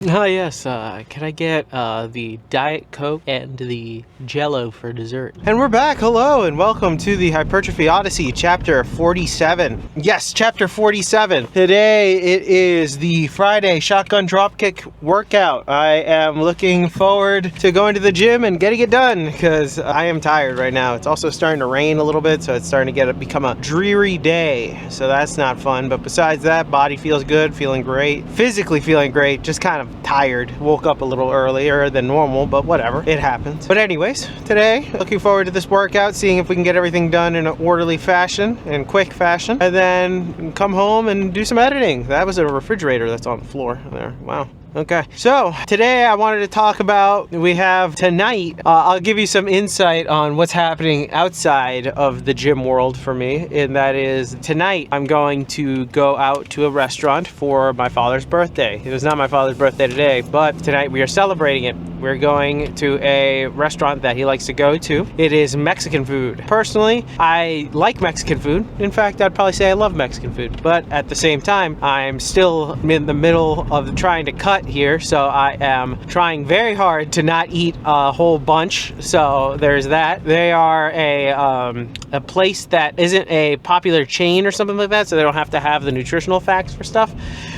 Oh yes, can I get the Diet Coke and the Jello for dessert? And we're back, hello, and welcome to the Hypertrophy Odyssey, chapter 47. Yes, chapter 47. Today it is the Friday shotgun dropkick workout. I am looking forward to going to the gym and getting it done, because I am tired right now. It's also starting to rain a little bit, so it's starting to become a dreary day, so that's not fun. But besides that, body feels good, feeling great, physically feeling great, just kind of tired. Woke up a little earlier than normal, but whatever, it happens. But anyways, today, looking forward to this workout, seeing if we can get everything done in an orderly fashion and quick fashion, and then come home and do some editing. That was a refrigerator that's on the floor there. Wow. Okay, so today I wanted to talk about, we have tonight, I'll give you some insight on what's happening outside of the gym world for me, and that is tonight I'm going to go out to a restaurant for my father's birthday. It was not my father's birthday today, but tonight we are celebrating it. We're going to a restaurant that he likes to go to. It is Mexican food. Personally, I like Mexican food. In fact, I'd probably say I love Mexican food, but at the same time, I'm still in the middle of trying to cut here, so I am trying very hard to not eat a whole bunch, so there's that. They are a place that isn't a popular chain or something like that, so they don't have to have the nutritional facts for stuff.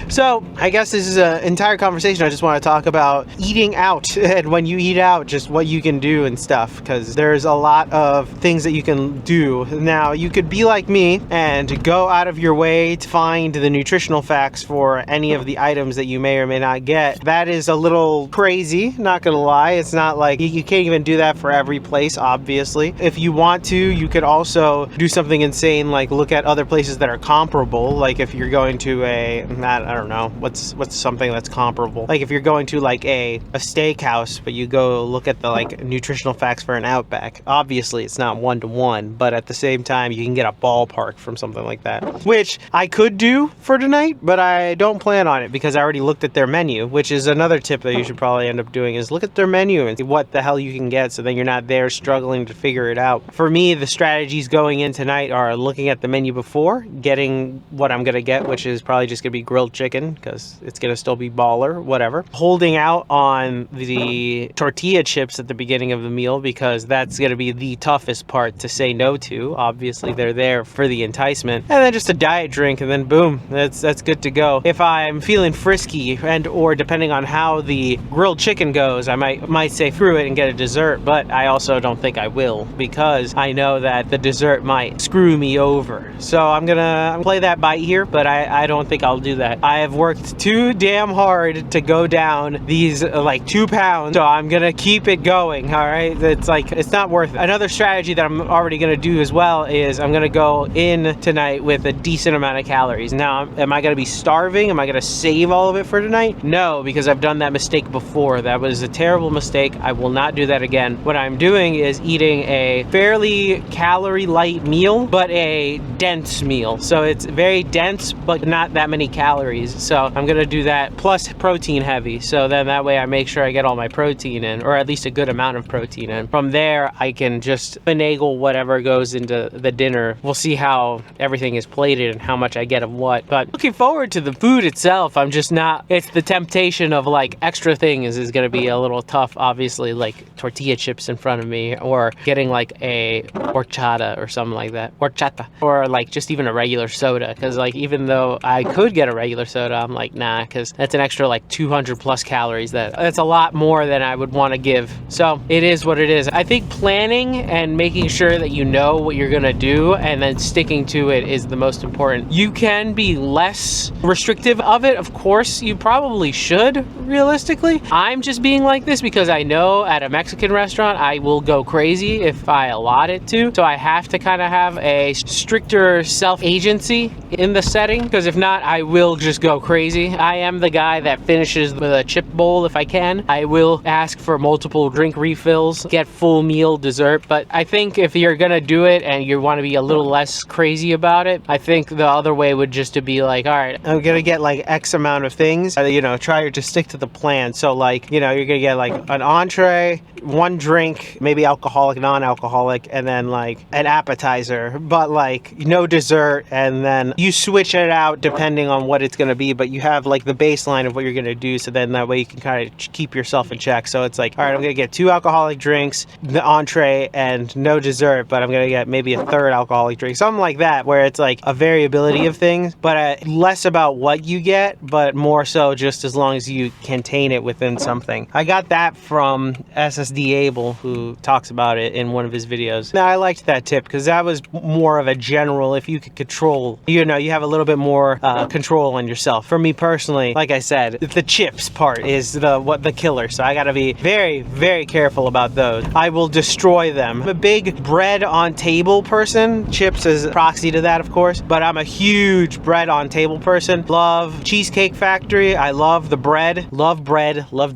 So I guess this is an entire conversation. I just want to talk about eating out, and when you eat out, just what you can do and stuff, because there's a lot of things that you can do. Now, you could be like me and go out of your way to find the nutritional facts for any of the items that you may or may not get. That is a little crazy, not gonna lie. It's not like you can't even do that for every place, obviously. If you want to, you could also do something insane, like look at other places that are comparable. Like if you're going to I don't know, what's something that's comparable? Like if you're going to like a steakhouse, but you go look at the like nutritional facts for an Outback. Obviously, it's not one-to-one, but at the same time, you can get a ballpark from something like that, which I could do for tonight, but I don't plan on it because I already looked at their menu, which is another tip that you should probably end up doing, is look at their menu and see what the hell you can get, so then you're not there struggling to figure it out. For me, the strategies going in tonight are looking at the menu before, getting what I'm gonna get, which is probably just gonna be grilled chicken, because it's gonna still be baller, whatever. Holding out on the tortilla chips at the beginning of the meal, because that's gonna be the toughest part to say no to. Obviously, they're there for the enticement. And then just a diet drink, and then boom, that's good to go. If I'm feeling frisky, and or depending on how the grilled chicken goes, I might say through it and get a dessert, but I also don't think I will, because I know that the dessert might screw me over. So I'm gonna play that bite here, but I don't think I'll do that. I have worked too damn hard to go down these like 2 pounds, so I'm gonna keep it going, all right? It's not worth it. Another strategy that I'm already gonna do as well is I'm gonna go in tonight with a decent amount of calories. Now, am I gonna be starving? Am I gonna save all of it for tonight? No, because I've done that mistake before. That was a terrible mistake. I will not do that again. What I'm doing is eating a fairly calorie light meal, but a dense meal. So it's very dense, but not that many calories. So I'm gonna do that, plus protein heavy. So then that way I make sure I get all my protein in, or at least a good amount of protein in. From there, I can just finagle whatever goes into the dinner. We'll see how everything is plated and how much I get of what. But looking forward to the food itself. I'm just not, it's the temptation of like extra things is gonna be a little tough, obviously, like tortilla chips in front of me, or getting like a horchata or something like that. Horchata. Or like just even a regular soda. Cause like even though I could get a regular soda, I'm like, nah, cause that's an extra like 200 plus calories. That's a lot more than I would want to give. So it is what it is. I think planning and making sure that you know what you're gonna do and then sticking to it is the most important. You can be less restrictive of it. Of course, you probably should, realistically. I'm just being like this because I know at a Mexican restaurant, I will go crazy if I allot it to. So I have to kind of have a stricter self-agency in the setting, because if not, I will just go crazy. I am the guy that finishes with a chip bowl if I can. I will ask for multiple drink refills, get full meal dessert, but I think if you're gonna do it and you want to be a little less crazy about it, I think the other way would just to be like, all right, I'm gonna get like X amount of things, you know, try to stick to the plan. So like, you know, you're gonna get like an entree, one drink, maybe alcoholic, non-alcoholic, and then like an appetizer, but like no dessert, and then you switch it out depending on what it's gonna to be, but you have like the baseline of what you're going to do. So then that way you can kind of keep yourself in check. So it's like, all right, I'm going to get 2 alcoholic drinks, the entree, and no dessert, but I'm going to get maybe a 3rd alcoholic drink, something like that, where it's like a variability of things, but less about what you get, but more so just as long as you contain it within something. I got that from SSD Abel, who talks about it in one of his videos. Now I liked that tip because that was more of a general, if you could control, you know, you have a little bit more control on yourself. For me personally, like I said, the chips part is the killer, so I gotta be very, very careful about those. I will destroy them. I'm a big bread on table person. Chips is a proxy to that, of course, but I'm a huge bread on table person. Love Cheesecake Factory. I love the bread, love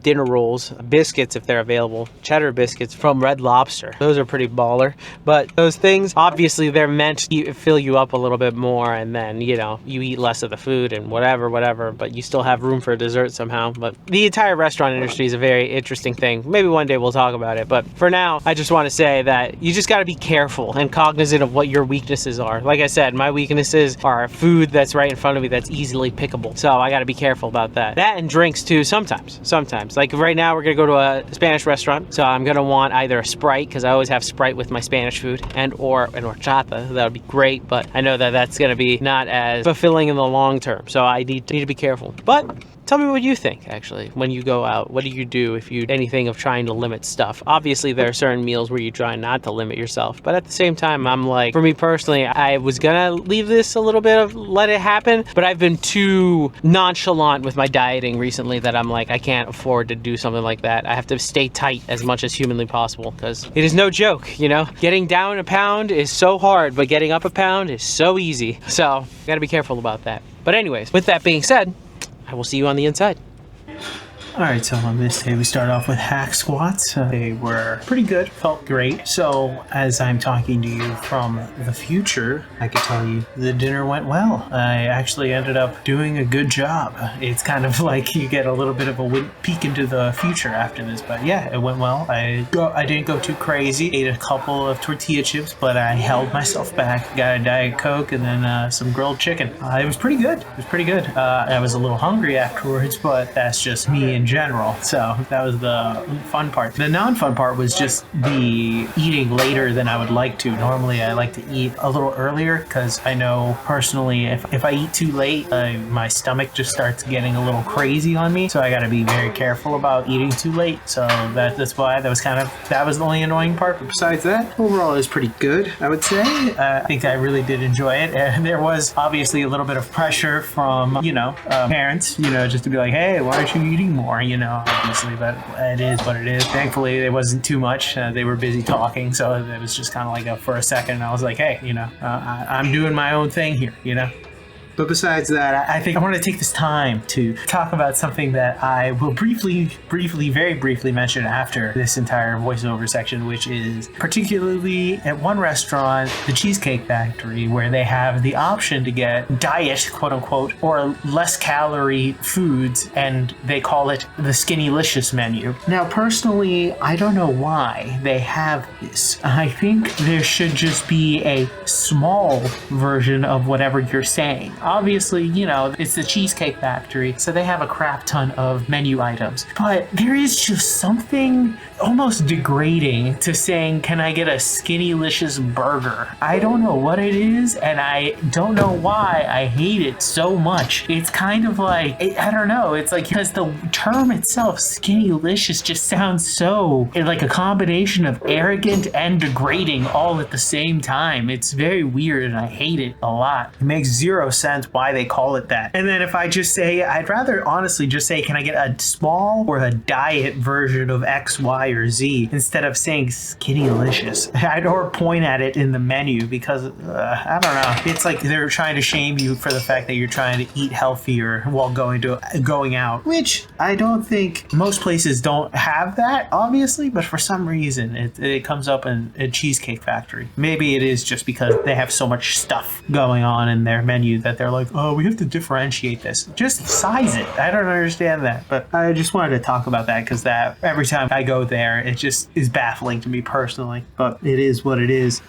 dinner rolls, biscuits if they're available, cheddar biscuits from Red Lobster. Those are pretty baller, but those things, obviously they're meant to fill you up a little bit more, and then, you know, you eat less of the food and whatever, but you still have room for dessert somehow. But the entire restaurant industry is a very interesting thing. Maybe one day we'll talk about it, but for now, I just want to say that you just got to be careful and cognizant of what your weaknesses are. Like I said, my weaknesses are food that's right in front of me that's easily pickable, so I got to be careful about that. That and drinks too, sometimes. Like right now, we're gonna go to a Spanish restaurant, so I'm gonna want either a Sprite, because I always have Sprite with my Spanish food, and or an horchata. That would be great, but I know that that's gonna be not as fulfilling in the long term, so I need to be careful. But tell me what you think, actually, when you go out. What do you do if you anything of trying to limit stuff? Obviously, there are certain meals where you try not to limit yourself, but at the same time, I'm like, for me personally, I was gonna leave this a little bit of let it happen, but I've been too nonchalant with my dieting recently that I'm like, I can't afford to do something like that. I have to stay tight as much as humanly possible, because it is no joke, you know? Getting down a pound is so hard, but getting up a pound is so easy. So, gotta be careful about that. But anyways, with that being said, I will see you on the inside. Alright, so on this day we start off with hack squats. They were pretty good, felt great. So as I'm talking to you from the future, I can tell you the dinner went well. I actually ended up doing a good job. It's kind of like you get a little bit of a peek into the future after this, but yeah, it went well. I didn't go too crazy. Ate a couple of tortilla chips, but I held myself back. Got a Diet Coke and then some grilled chicken. It was pretty good. I was a little hungry afterwards, but that's just me in general. So that was the fun part. The non-fun part was just the eating later than I would like to. Normally I like to eat a little earlier because I know personally if I eat too late, my stomach just starts getting a little crazy on me. So I got to be very careful about eating too late. So that's why that was the only annoying part. But besides that, overall it was pretty good, I would say. I think I really did enjoy it. And there was obviously a little bit of pressure from, parents, just to be like, hey, why aren't you eating more? Obviously, but it is what it is. Thankfully, it wasn't too much. They were busy talking, so it was just kind of like for a second, I was like, hey, I'm doing my own thing here, But besides that, I think I want to take this time to talk about something that I will very briefly mention after this entire voiceover section, which is particularly at one restaurant, the Cheesecake Factory, where they have the option to get diet, quote unquote, or less calorie foods, and they call it the Skinnylicious menu. Now, personally, I don't know why they have this. I think there should just be a small version of whatever you're saying. Obviously, it's the Cheesecake Factory, so they have a crap ton of menu items. But there is just something almost degrading to saying, can I get a Skinnylicious burger? I don't know what it is, and I don't know why I hate it so much. It's kind of like, I don't know, it's like, because the term itself, Skinnylicious, just sounds so like a combination of arrogant and degrading all at the same time. It's very weird, and I hate it a lot. It makes zero sense why they call it that. And then if I just say, I'd rather honestly just say, can I get a small or a diet version of X, Y, or Z instead of saying Skinnylicious? Or point at it in the menu, because I don't know. It's like they're trying to shame you for the fact that you're trying to eat healthier while going out, which I don't think most places don't have that, obviously, but for some reason it comes up in a Cheesecake Factory. Maybe it is just because they have so much stuff going on in their menu that they're like, oh, we have to differentiate this. Just size it. I don't understand that. But I just wanted to talk about that because that every time I go there, it just is baffling to me personally. But it is what it is.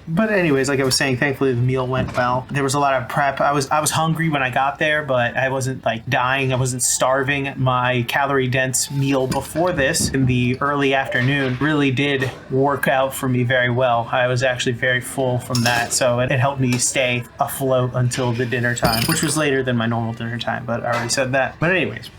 But anyways, like I was saying, thankfully the meal went well. There was a lot of prep. I was hungry when I got there, but I wasn't like dying. I wasn't starving. My calorie dense meal before this in the early afternoon really did work out for me very well. I was actually very full from that, so it helped me stay afloat until the dinner time, which was later than my normal dinner time, but I already said that. But anyways.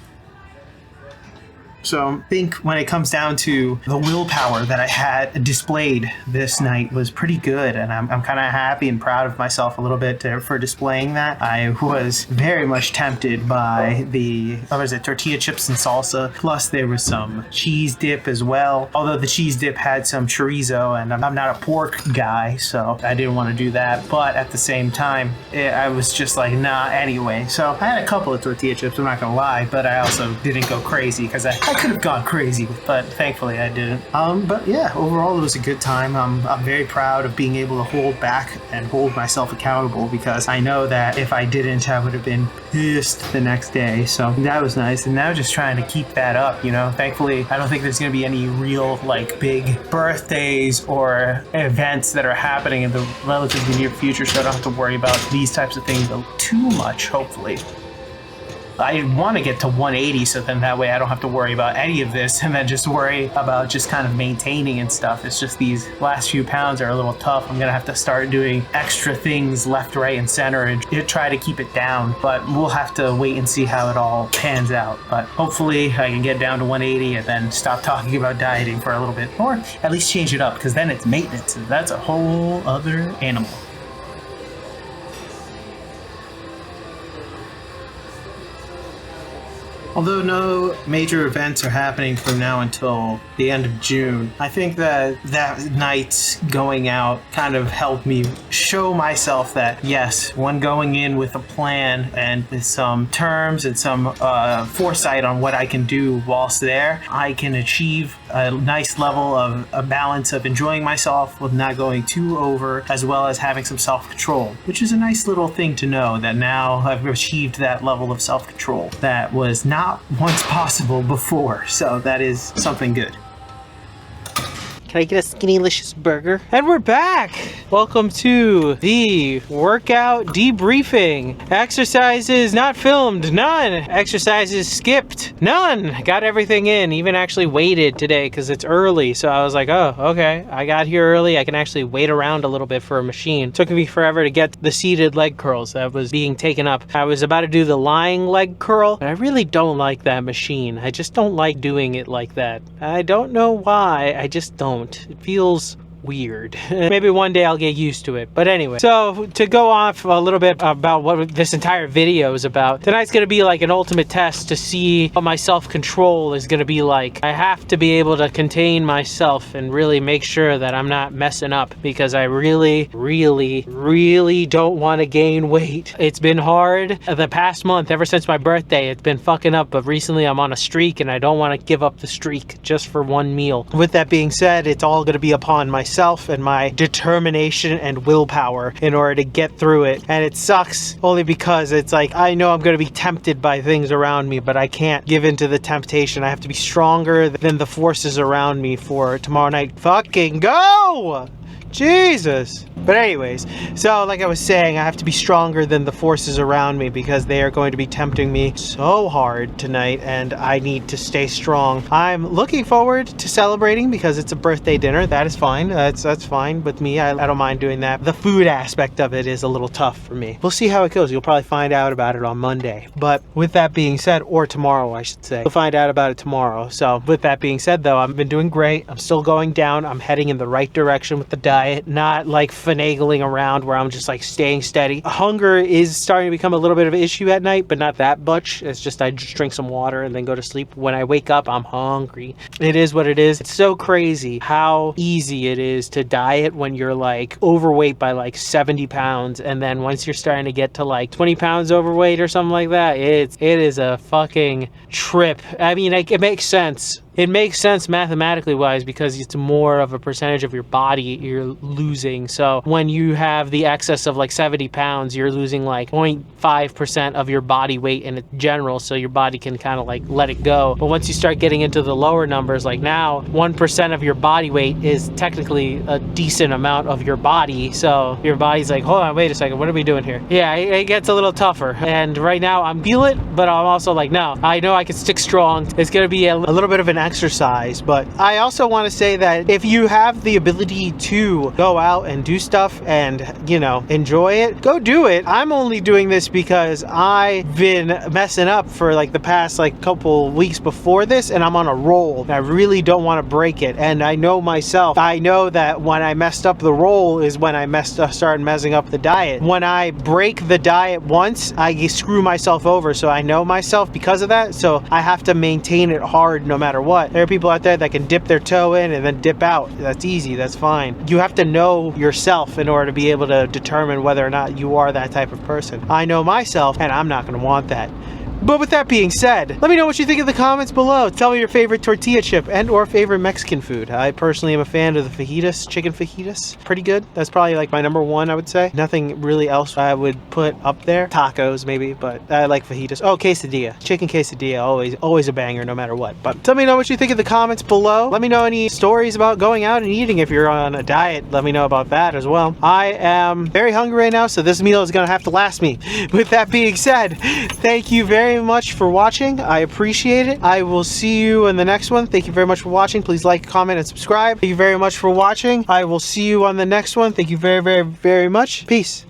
So I think when it comes down to the willpower that I had displayed this night was pretty good, and I'm kind of happy and proud of myself a little bit for displaying that. I was very much tempted by the, what was it, tortilla chips and salsa, plus there was some cheese dip as well, although the cheese dip had some chorizo, and I'm not a pork guy, so I didn't want to do that, but at the same time, I was just like, nah, anyway. So I had a couple of tortilla chips, I'm not gonna lie, but I also didn't go crazy, because I could have gone crazy, but thankfully I didn't. But yeah, overall it was a good time. I'm very proud of being able to hold back and hold myself accountable, because I know that if I didn't, I would have been pissed the next day. So that was nice, and now just trying to keep that up, you know. Thankfully, I don't think there's going to be any real like big birthdays or events that are happening in the relatively near future, so I don't have to worry about these types of things too much, hopefully. I want to get to 180, so then that way I don't have to worry about any of this and then just worry about just kind of maintaining and stuff. It's just these last few pounds are a little tough. I'm going to have to start doing extra things left, right, and center and try to keep it down, but we'll have to wait and see how it all pans out. But hopefully I can get down to 180 and then stop talking about dieting for a little bit, or at least change it up, because then it's maintenance, and that's a whole other animal. Although no major events are happening from now until the end of June, I think that night going out kind of helped me show myself that, yes, when going in with a plan and with some terms and some foresight on what I can do whilst there, I can achieve a nice level of a balance of enjoying myself with not going too over, as well as having some self-control, which is a nice little thing to know, that now I've achieved that level of self-control that was not once possible before. So that is something good. Can I get a Skinnylicious burger? And we're back! Welcome to the workout debriefing. Exercises not filmed, none. Exercises skipped, none. Got everything in, even actually waited today because it's early. So I was like, oh, okay. I got here early. I can actually wait around a little bit for a machine. Took me forever to get the seated leg curls that was being taken up. I was about to do the lying leg curl, but I really don't like that machine. I just don't like doing it like that. I don't know why, I just don't. It feels weird. Maybe one day I'll get used to it. But anyway, so to go off a little bit about what this entire video is about, tonight's gonna be like an ultimate test to see what my self-control is gonna be like. I have to be able to contain myself and really make sure that I'm not messing up, because I really don't want to gain weight. It's been hard the past month, ever since my birthday. It's been fucking up, but recently I'm on a streak and I don't want to give up the streak just for one meal. With that being said, it's all gonna be upon myself and my determination and willpower in order to get through it. And it sucks only because it's like, I know I'm going to be tempted by things around me, but I can't give in to the temptation. I have to be stronger than the forces around me for tomorrow night. Fucking go! Jesus. But anyways, so like I was saying, I have to be stronger than the forces around me, because they are going to be tempting me so hard tonight, and I need to stay strong. I'm looking forward to celebrating because it's a birthday dinner. That is fine. That's fine with me. I don't mind doing that. The food aspect of it is a little tough for me. We'll see how it goes. You'll probably find out about it on Monday. But with that being said, or tomorrow, I should say. We'll find out about it tomorrow. So with that being said, though, I've been doing great. I'm still going down. I'm heading in the right direction with the diet, not like finagling around where I'm just like staying steady. Hunger is starting to become a little bit of an issue at night, but not that much. It's just I just drink some water and then go to sleep. When I wake up, I'm hungry. It is what it is. It's so crazy how easy it is to diet when you're like overweight by like 70 pounds, and then once you're starting to get to like 20 pounds overweight or something like that, it is a fucking trip. I mean, it makes sense it makes sense mathematically wise because it's more of a percentage of your body you're losing. So when you have the excess of like 70 pounds, you're losing like 0.5% of your body weight in general, so your body can kind of like let it go. But once you start getting into the lower numbers, like now 1% of your body weight is technically a decent amount of your body, so your body's like, hold on, wait a second, what are we doing here? Yeah, it gets a little tougher, and right now I'm feel it, but I'm also like, no, I know I can stick strong. It's gonna be a little bit of an exercise, but I also want to say that if you have the ability to go out and do stuff and, you know, enjoy it, go do it. I'm only doing this because I've been messing up for like the past like couple weeks before this, and I'm on a roll. I really don't want to break it, and I know myself. I know that when I messed up the roll is when I started messing up the diet. When I break the diet once, I screw myself over, so I know myself because of that, so I have to maintain it hard no matter what. There are people out there that can dip their toe in and then dip out. That's easy, that's fine. You have to know yourself in order to be able to determine whether or not you are that type of person. I know myself, and I'm not going to want that. But with that being said, let me know what you think in the comments below. Tell me your favorite tortilla chip and or favorite Mexican food. I personally am a fan of the fajitas, chicken fajitas. Pretty good. That's probably like my #1, I would say. Nothing really else I would put up there. Tacos maybe, but I like fajitas. Oh, quesadilla. Chicken quesadilla, always a banger no matter what. But tell me know what you think in the comments below. Let me know any stories about going out and eating. If you're on a diet, let me know about that as well. I am very hungry right now, so this meal is gonna have to last me. With that being said, thank you very much for watching. I appreciate it. I will see you in the next one. Thank you very much for watching. Please like, comment, and subscribe. Thank you very much for watching. I will see you on the next one. Thank you very, very, very much. Peace.